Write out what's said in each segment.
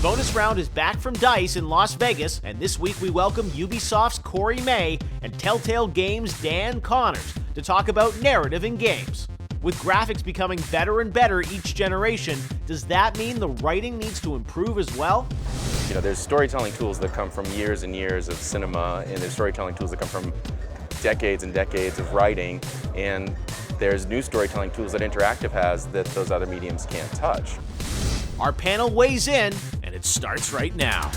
Bonus Round is back from DICE in Las Vegas, and this week we welcome Ubisoft's Corey May and Telltale Games' Dan Connors to talk about narrative in games. With graphics becoming better and better each generation, does that mean the writing needs to improve as well? You know, there's storytelling tools that come from years and years of cinema, and there's storytelling tools that come from decades and decades of writing, and there's new storytelling tools that Interactive has that those other mediums can't touch. Our panel weighs in, and it starts right now.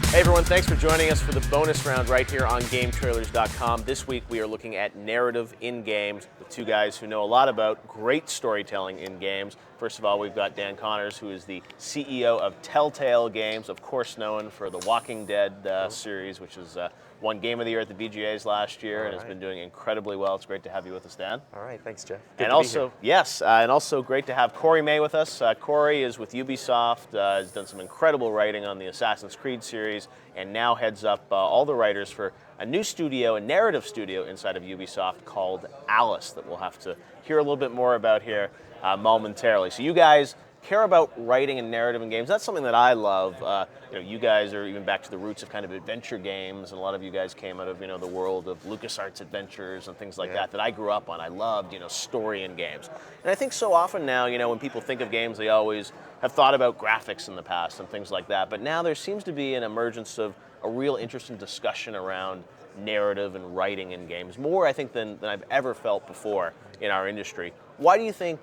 Hey everyone, thanks for joining us for the bonus round right here on GameTrailers.com. This week we are looking at narrative in games with two guys who know a lot about great storytelling in games. First of all, we've got Dan Connors, who is the CEO of Telltale Games, of course known for the Walking Dead series, which is won Game of the Year at the BGAs last year and has been doing incredibly well. It's great to have you with us, Dan. All right, thanks, Jeff. And also, and also great to have Corey May with us. Corey is with Ubisoft, has done some incredible writing on the Assassin's Creed series, and now heads up all the writers for a new studio, a narrative studio inside of Ubisoft called Alice that we'll have to hear a little bit more about here momentarily. So you guys care about writing and narrative in games. That's something that I love. You guys are even back to the roots of kind of adventure games, and a lot of you guys came out of the world of LucasArts adventures and things like that I grew up on. I loved story in games, and I think so often now when people think of games, they always have thought about graphics in the past and things like that. But now there seems to be an emergence of a real interesting discussion around narrative and writing in games, more I think than I've ever felt before in our industry. Why do you think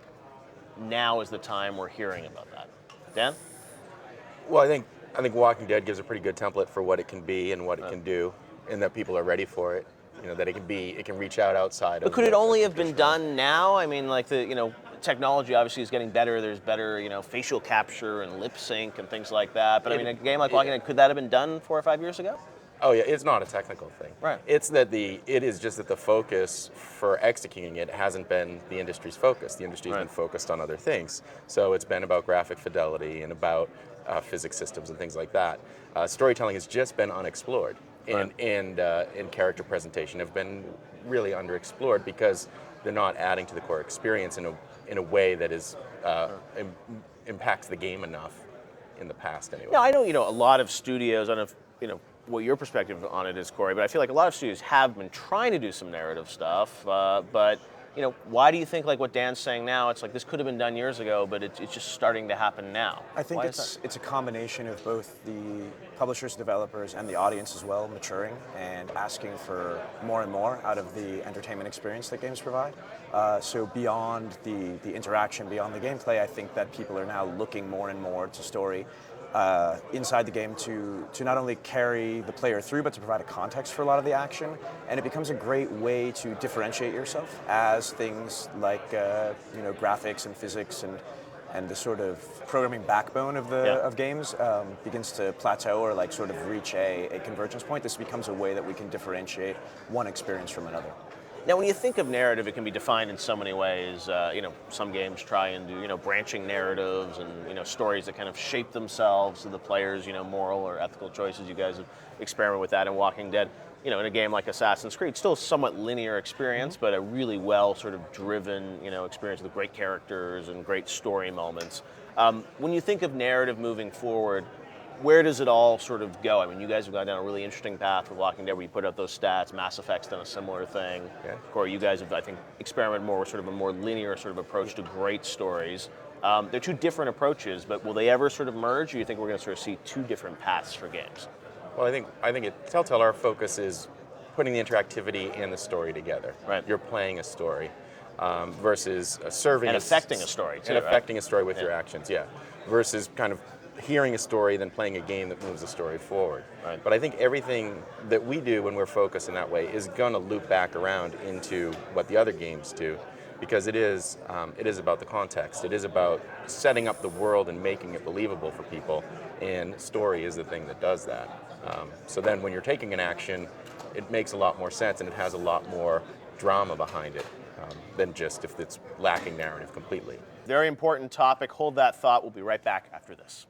now is the time we're hearing about that? Dan? Well, I think Walking Dead gives a pretty good template for what it can be and what it can do, and that people are ready for it. That it can reach out outside. But could it only have been done now? I mean, like technology obviously is getting better. There's better, facial capture and lip sync and things like that. But I mean, a game like Walking Dead, could that have been done 4 or 5 years ago? Oh yeah, it's not a technical thing. Right. It is just that the focus for executing it hasn't been the industry's focus. The industry's been focused on other things. So it's been about graphic fidelity and about physics systems and things like that. Storytelling has just been unexplored, and character presentation have been really underexplored because they're not adding to the core experience in a way that is impacts the game enough in the past anyway. Yeah, I know a lot of studios. I don't know what your perspective on it is, Corey, but I feel like a lot of studios have been trying to do some narrative stuff, but why do you think, like what Dan's saying now, it's like this could have been done years ago, but it's just starting to happen now? I think it's a combination of both the publishers, developers, and the audience as well maturing and asking for more and more out of the entertainment experience that games provide. So beyond the interaction, beyond the gameplay, I think that people are now looking more and more to story inside the game to not only carry the player through, but to provide a context for a lot of the action. And it becomes a great way to differentiate yourself as things like graphics and physics and the sort of programming backbone of games begins to plateau or sort of reach a convergence point. This becomes a way that we can differentiate one experience from another. Now, when you think of narrative, it can be defined in so many ways. Some games try and do, branching narratives and, stories that kind of shape themselves to the players', moral or ethical choices. You guys have experimented with that in Walking Dead. In a game like Assassin's Creed, still a somewhat linear experience, but a really well sort of driven, experience with great characters and great story moments. When you think of narrative moving forward, where does it all sort of go? I mean, you guys have gone down a really interesting path with Walking Dead where you put out those stats. Mass Effect's done a similar thing. Yeah. Corey, you guys have, I think, experimented more with sort of a more linear sort of approach to great stories. They're two different approaches, but will they ever sort of merge, or do you think we're going to sort of see two different paths for games? Well, I think at Telltale our focus is putting the interactivity and the story together. Right. You're playing a story versus serving and affecting a story too. And affecting a story with your actions, versus kind of hearing a story, then playing a game that moves the story forward. Right. But I think everything that we do when we're focused in that way is going to loop back around into what the other games do, because it is about the context. It is about setting up the world and making it believable for people, and story is the thing that does that. So then when you're taking an action, it makes a lot more sense and it has a lot more drama behind it than just if it's lacking narrative completely. Very important topic. Hold that thought. We'll be right back after this.